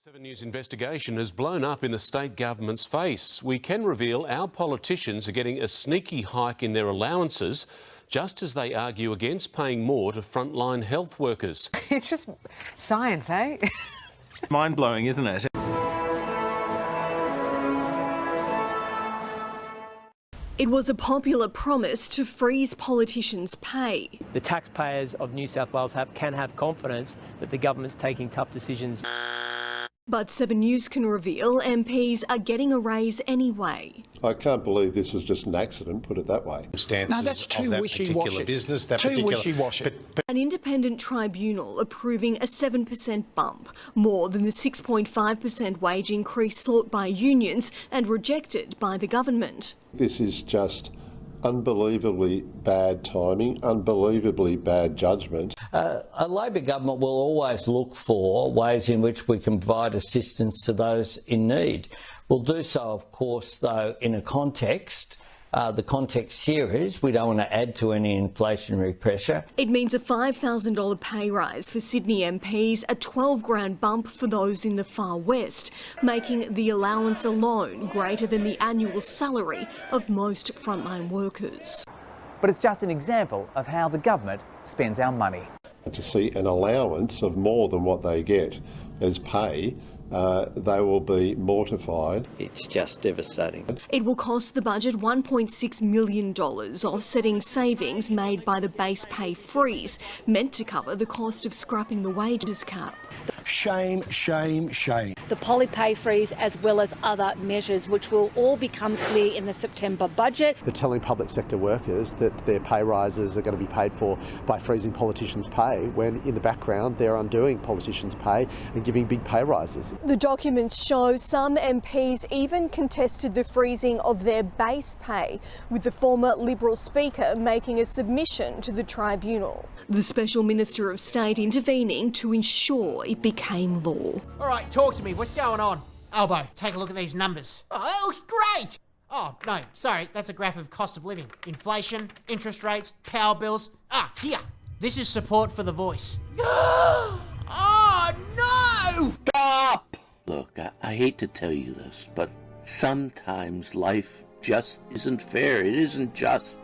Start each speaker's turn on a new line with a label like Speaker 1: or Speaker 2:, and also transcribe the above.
Speaker 1: 7 News investigation has blown up in the state government's face. We can reveal our politicians are getting a sneaky hike in their allowances just as they argue against paying more to frontline health workers.
Speaker 2: It's just science, eh?
Speaker 3: Mind-blowing, isn't it?
Speaker 4: It was a popular promise to freeze politicians' pay.
Speaker 5: The taxpayers of New South Wales can have confidence that the government's taking tough decisions.
Speaker 4: But 7 News can reveal MPs are getting a raise anyway.
Speaker 6: I can't believe this was just an accident, put it that way.
Speaker 7: No, that's too wishy-washy. Wishy-washy.
Speaker 4: An independent tribunal approving a 7% bump, more than the 6.5% wage increase sought by unions and rejected by the government.
Speaker 6: This is just unbelievably bad timing, unbelievably bad judgment.
Speaker 8: A Labor government will always look for ways in which we can provide assistance to those in need. We'll do so, of course, though, in a context. The context here is we don't want to add to any inflationary pressure.
Speaker 4: It means a $5,000 pay rise for Sydney MPs, a $12,000 bump for those in the far west, making the allowance alone greater than the annual salary of most frontline workers.
Speaker 2: But it's just an example of how the government spends our money.
Speaker 6: To see an allowance of more than what they get as pay, they will be mortified.
Speaker 8: It's just devastating.
Speaker 4: It will cost the budget $1.6 million, offsetting savings made by the base pay freeze, meant to cover the cost of scrapping the wages cap.
Speaker 7: Shame, shame, shame.
Speaker 9: The poly pay freeze as well as other measures which will all become clear in the September budget.
Speaker 10: They're telling public sector workers that their pay rises are going to be paid for by freezing politicians' pay, when in the background they're undoing politicians' pay and giving big pay rises.
Speaker 4: The documents show some MPs even contested the freezing of their base pay, with the former Liberal Speaker making a submission to the tribunal. The Special Minister of State intervening to ensure it became law.
Speaker 11: All right, talk to me. What's going on? Albo, take a look at these numbers. Oh, great! Oh, no, sorry, that's a graph of cost of living. Inflation, interest rates, power bills. Here. This is support for The Voice. Oh, no!
Speaker 12: Stop! Look, I hate to tell you this, but sometimes life just isn't fair. It isn't just.